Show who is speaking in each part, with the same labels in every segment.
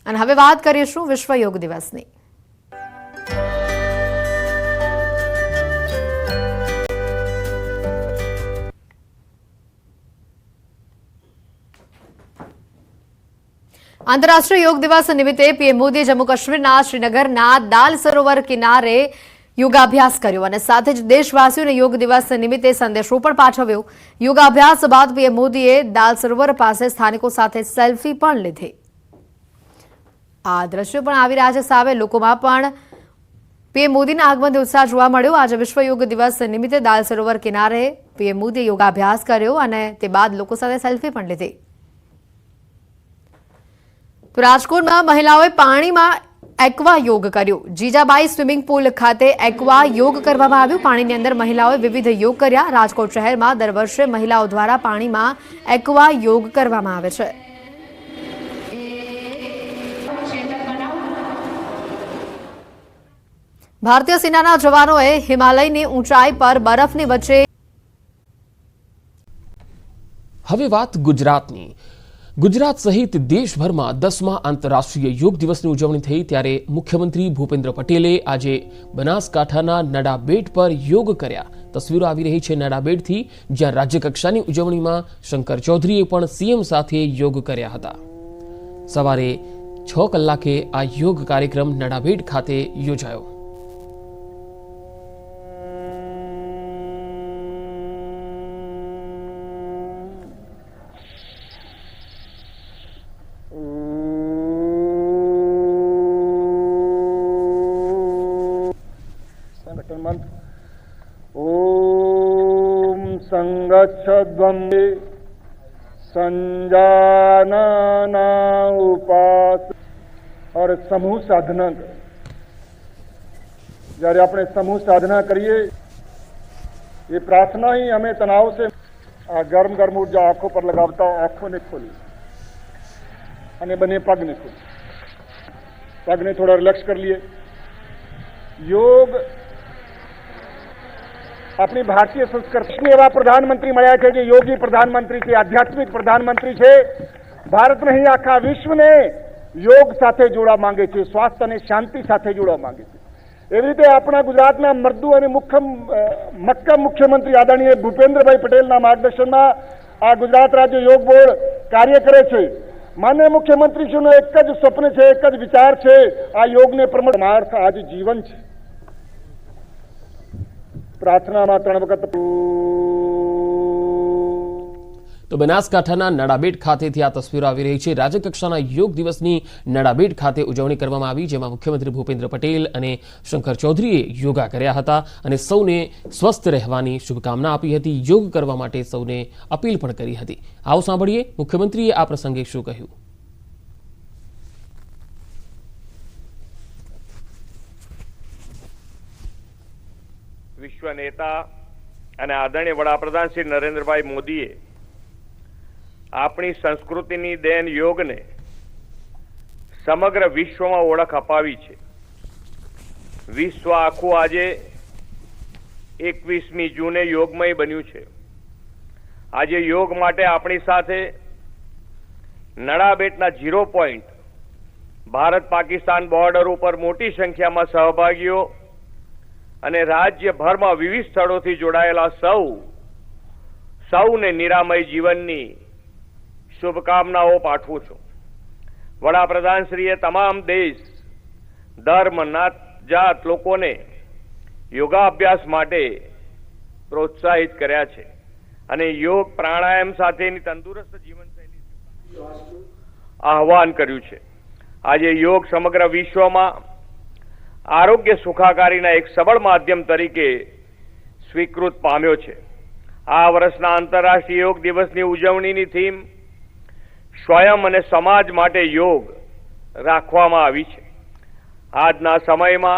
Speaker 1: અને હવે વાત કરીશું વિશ્વ યોગ દિવસની। आंतरराष्ट्रीय योग दिवस निमित्ते पीएम मोदी जम्मू काश्मीरना श्रीनगરના દાલ સરોવર કિનારે યોગાભ્યાસ કર્યો અને સાથે જ દેશવાસીઓને યોગ દિવસ નિમિત્તે સંદેશો પણ પાઠવ્યો। યોગાભ્યાસ બાદ પીએમ મોદીએ દાલ સરોવર પાસે સ્થાનિકો સાથે સેલ્ફી પણ લીધી। આ દ્રશ્યો પણ આવી રહ્યા છે સામે। લોકોમાં પણ પીએમ મોદીના આગમનથી ઉત્સાહ જોવા મળ્યો। આજે વિશ્વ યોગ દિવસ નિમિત્તે દાલ સરોવર કિનારે પીએમ મોદીએ યોગાભ્યાસ કર્યો અને તે બાદ લોકો સાથે સેલ્ફી પણ લીધી। તો રાજકોટમાં મહિલાઓએ પાણીમાં एक्वा योग कर्यो। जीजाबाई स्विमिंग पूल खाते एक्वा योग करवामां आव्युं। पाणीनी अंदर महिलाओए विविध योग कर्या। राजकोट शहेरमां दर वर्षे महिलाओ द्वारा पाणीमां एक्वा योग करवामां आवे छे। भारतीय सेनाना जवानोए हिमालयनी ऊंचाई पर बरफनी वच्चे
Speaker 2: हवे वात गुजरातनी। गुजरात सहित देशभर में 10मा आंतरराष्ट्रीय योग दिवस की उजवणी थई त्यारे मुख्यमंत्री भूपेन्द्र पटेले आज बनासकांठाना नड़ाबेट पर योग कर्या। तस्वीरों आवी रही है नड़ाबेट थी, ज्यां राज्य कक्षानी उजवणी में शंकर चौधरीए पण सीएम साथे योग कर्या हता। सवारे 6 कलाके आ योग कार्यक्रम नड़ाबेट खाते योजायो।
Speaker 3: ओम संगच्छध्वंदे संजानना उपास और समूह साधना। जયારે આપણે समूह साधना करिए, ये प्रार्थना ही हमें तनाव से गरम गरम ऊर्जा आंखों पर लगावता आंखों ने खोली અને બંને પગને ખોલી, પગને થોડા રિલેક્સ कर लिए। योग अपनी भारतीय संस्कृति एवं प्रधानमंत्री મળ્યા છે જે યોગી પ્રધાનમંત્રી છે, આધ્યાત્મિક પ્રધાનમંત્રી છે। ભારત નહીં આખા વિશ્વને યોગ સાથે જોડવા માંગે છે, સ્વાસ્થ્ય અને શાંતિ સાથે જોડવા માંગે છે। એવી રીતે આપણા ગુજરાતના મર્દુ અને મક્કમ મુખ્યમંત્રી આદરણીય ભૂપેન્દ્રભાઈ પટેલના માર્ગદર્શનમાં આ ગુજરાત રાજ્ય યોગ બોર્ડ કાર્ય કરે છે। माननीय मुख्यमंत्रीश्रीનું એક જ સ્વપ્ન છે, એક જ વિચાર છે, આ યોગને પ્રમોટ માર્ગ आज जीवन છે। प्रार्थना में 3 वखत।
Speaker 2: तो बनासकांठाना नड़ाबेट खातेथी आ तस्वीरो आवी रही है। राज्यकक्षाना योग दिवसनी नड़ाबेट खाते उजवणी करवामां आवी, जेमां मुख्यमंत्री भूपेन्द्र पटेल અને શંકર ચૌધરીએ યોગા કર્યા હતા અને સૌને સ્વસ્થ રહેવાની શુભકામના આપી હતી। યોગ કરવા માટે સૌને અપીલ પણ કરી હતી। આવો સાંભળીએ મુખ્યમંત્રીએ આ પ્રસંગે શું કહ્યું।
Speaker 4: विश्व नेता અને આદરણીય વડાપ્રધાન શ્રી નરેન્દ્રભાઈ મોદીએ આપણી સંસ્કૃતિની દેન યોગને સમગ્ર વિશ્વમાં ઓળખ અપાવી છે। વિશ્વ આખું આજે 21મી જૂને યોગમય બન્યું છે। આજે યોગ માટે આપણી સાથે નડાબેટના 0 પોઈન્ટ ભારત પાકિસ્તાન બોર્ડર ઉપર મોટી સંખ્યામાં સહભાગીઓ અને રાજ્યભરમાં વિવિધ સ્થળોથી જોડાયેલા સૌને નિરામય જીવનની શુભકામનાઓ પાઠવું છું। વડાપ્રધાનશ્રીએ તમામ દેશ, ધર્મ, જાત લોકોને યોગાભ્યાસ માટે પ્રોત્સાહિત કર્યા છે અને યોગ પ્રાણાયામ સાથેની તંદુરસ્ત જીવનશૈલી આહ્વાન કર્યું છે। આજે યોગ સમગ્ર વિશ્વમાં आरोग्य सुखाकारीना एक सबल माध्यम तरीके स्वीकृत पाम्यो छे। आ वर्षना आंतरराष्ट्रीय योग दिवसनी उजवणीनी थीम स्वयं अने समाज माटे योग राखवामां आवी छे। आजना समयमां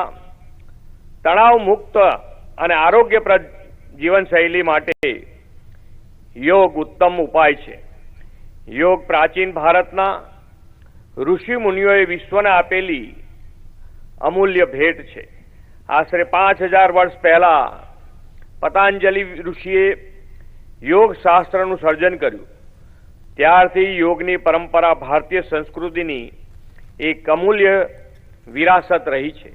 Speaker 4: तणाव मुक्त अने आरोग्यप्रद जीवनशैली माटे योग उत्तम उपाय छे। योग प्राचीन भारतना ऋषि मुनिओए विश्वने आपेली अमूल्य भेट है। आश्रे 5000 वर्ष पहला पतंजलि ऋषिए योग शास्त्रનું સર્જન કર્યું। ત્યારથી યોગની પરંપરા ભારતીય સંસ્કૃતિની એક અમૂલ્ય વિરાસત રહી છે.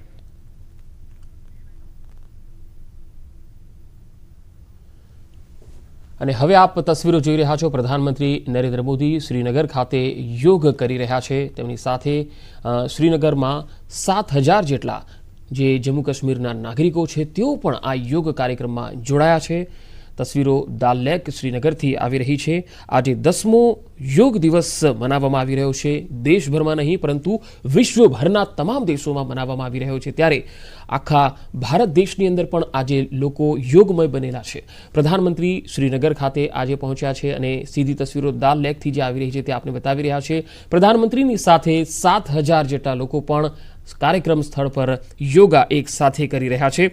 Speaker 2: અને હવે આપ તસવીરો જોઈ રહ્યા છો. પ્રધાનમંત્રી નરેન્દ્ર મોદી શ્રીનગર ખાતે યોગ કરી રહ્યા છે. તેમની સાથે શ્રીનગરમાં 7,000 જેટલા જે જમ્મુ કાશ્મીરના નાગરિકો છે તેઓ પણ આ યોગ કાર્યક્રમમાં જોડાયા છે. તસવીરો દાલ લેક શ્રીનગરથી આવી રહી છે. આજે 10મો યોગ દિવસ મનાવવામાં આવી રહ્યો છે. દેશભરમાં નહીં પરંતુ વિશ્વભરના તમામ દેશોમાં મનાવવામાં આવી રહ્યો છે. ત્યારે આખા ભારત દેશની અંદર પણ આજે લોકો યોગમય બનેલા છે. પ્રધાનમંત્રી શ્રીનગર ખાતે આજે પહોંચ્યા છે અને સીધી તસવીરો દાલ લેકથી જે આવી રહી છે તે આપણે બતાવી રહ્યા છે. પ્રધાનમંત્રીની સાથે 7,000 જેટલા લોકો પણ કાર્યક્રમ સ્થળ પર યોગા એક સાથે કરી રહ્યા છે.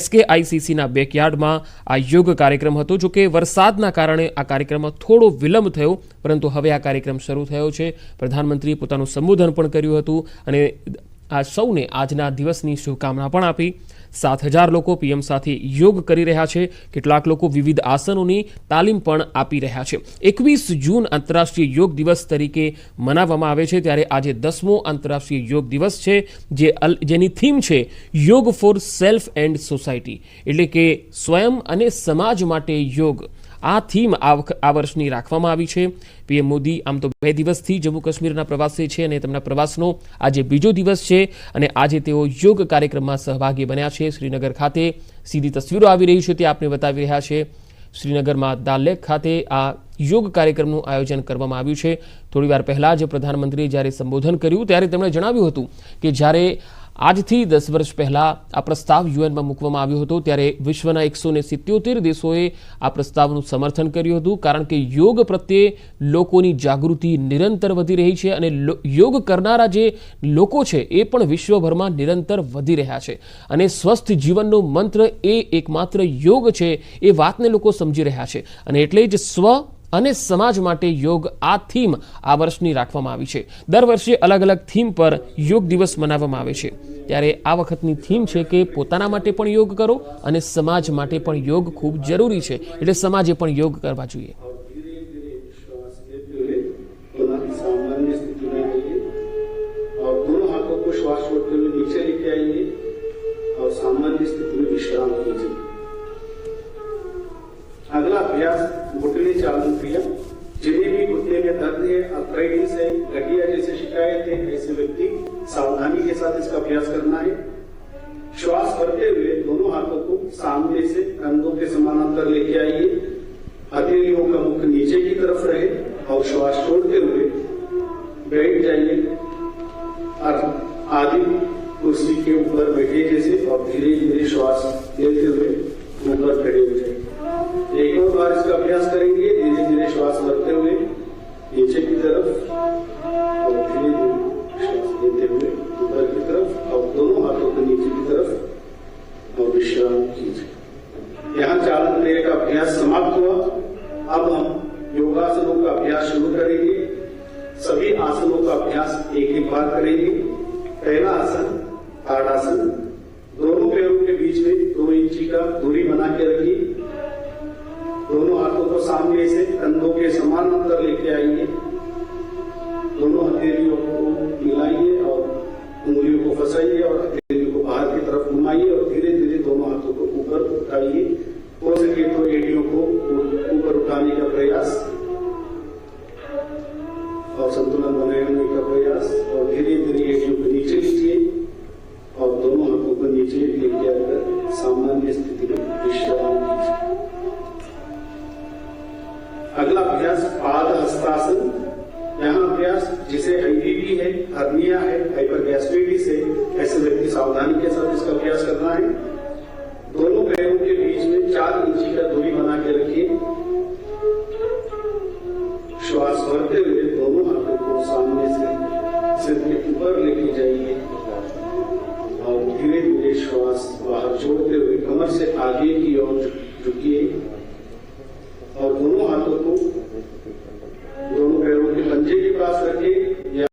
Speaker 2: SKICCના બેકયાર્ડમાં આ યોગ કાર્યક્રમ હતો. જો કે વરસાદના કારણે આ કાર્યક્રમમાં થોડો વિલંબ થયો, પરંતુ હવે આ કાર્યક્રમ શરૂ થયો છે. પ્રધાનમંત્રીએ પોતાનું સંબોધન પણ કર્યું હતું અને આ સૌને આજના દિવસની શુભકામના પણ આપી. 7,000 લોકો પીએમ સાથે યોગ કરી રહ્યા છે. કેટલાક લોકો વિવિધ આસનોની તાલીમ પણ આપી રહ્યા છે. 21 જૂન આંતરરાષ્ટ્રીય યોગ દિવસ તરીકે મનાવવામાં આવે છે. ત્યારે આજે 10મો આંતરરાષ્ટ્રીય યોગ દિવસ છે જેની થીમ છે યોગ ફોર સેલ્ફ એન્ડ સોસાયટી, એટલે કે સ્વયં અને સમાજ માટે યોગ. આ થીમ આ વર્ષની રાખવામાં આવી છે. પીએમ મોદી આમ તો 2 દિવસથી જમ્મુ કાશ્મીરના પ્રવાસે છે અને તેમના પ્રવાસનો આજે બીજો દિવસ છે અને આજે તેઓ યોગ કાર્યક્રમમાં સહભાગી બન્યા છે. શ્રીનગર ખાતે સીધી તસવીરો આવી રહી છે તે આપને બતાવી રહ્યા છે. શ્રીનગરમાં દાલ લેક ખાતે આ યોગ કાર્યક્રમનું આયોજન કરવામાં આવ્યું છે. થોડીવાર પહેલાં જ પ્રધાનમંત્રીએ જ્યારે સંબોધન કર્યું ત્યારે તેમણે જણાવ્યું હતું કે જ્યારે આજથી 10 વર્ષ પહેલાં આ પ્રસ્તાવ યુએનમાં મૂકવામાં આવ્યો હતો ત્યારે વિશ્વના 177 દેશોએ આ પ્રસ્તાવનું સમર્થન કર્યું હતું. કારણ કે યોગ પ્રત્યે લોકોની જાગૃતિ નિરંતર વધી રહી છે અને યોગ કરનારા જે લોકો છે એ પણ વિશ્વભરમાં નિરંતર વધી રહ્યા છે અને સ્વસ્થ જીવનનો મંત્ર એ એકમાત્ર યોગ છે એ વાતને લોકો સમજી રહ્યા છે. અને એટલે જ સ્વ અને સમાજ માટે યોગ આ થીમ આ વર્ષની રાખવામાં આવી છે. દર વર્ષે અલગ અલગ થીમ પર યોગ દિવસ મનાવવામાં આવે છે. ત્યારે આ વખતની થીમ છે કે પોતાના માટે પણ યોગ કરો અને સમાજ માટે પણ યોગ ખૂબ જરૂરી છે, એટલે સમાજે પણ યોગ કરવા જોઈએ.
Speaker 5: अगला अभ्यास घुटने चालन क्रिया. जिन्हें भी घुटने में दर्द है, अर्थराइटिस है, गठिया जैसे शिकायत है, ऐसे व्यक्ति सावधानी के साथ इसका अभ्यास करना है. श्वास भरते हुए दोनों हाथों को सामने से कंधों के समानांतर लेके आइए. हथेलियों का मुख नीचे की तरफ रहे और श्वास छोड़ते हुए बैठ जाइए और आधी कुर्सी के ऊपर बैठे जैसे और धीरे धीरे श्वास लेते हुए ऊपर खड़े हो जाए. एक और बार इसका अभ्यास करेंगे. धीरे धीरे श्वास भरते हुए नीचे की तरफ और धीरे धीरे श्वास लेते हुए ऊपर की तरफ और दोनों हाथों को नीचे की तरफ और विश्राम कीजिए. यहाँ चालन क्रिया का अभ्यास समाप्त हुआ. अब हम योगासनों का अभ्यास शुरू करेंगे. सभी आसनों का अभ्यास एक एक बार करेंगे. पहला आसन ताड़ासन. दोनों पैरों के बीच में 2 इंची का दूरी बना के रखिए. दोनों हाथों को सामने से कंधों के समानांतर लेके आइए. दोनों हथेलियों को मिलाइए और उंगलियों को फंसाइए और हथेलियों को बाहर की तरफ घुमाइए और धीरे धीरे दोनों हाथों को ऊपर उठाइए. हो सके तो एड़ियों को ऊपर उठाने का प्रयास और संतुलन बनाए रखने का प्रयास और धीरे धीरे एड़ियों को नीचे लीजिए और दोनों हाथों को नीचे लेके आकर सामान्य स्थिति में विश्राम कीजिए. अगला अभ्यास पाद हस्तासन. यहाँ अभ्यास जिसे IBP है, हर्निया है, हाइपरगैस्ट्राइटिस है, ऐसे व्यक्ति सावधानी के साथ इसका अभ्यास करना है. दोनों पैरों के बीच में 4 इंची का दूरी बना के रखिए. श्वास भरते हुए दोनों हाथों को सामने से सिर के ऊपर लेके जाइए और धीरे धीरे श्वास बाहर छोड़ते हुए कमर से आगे की ओर झुकिए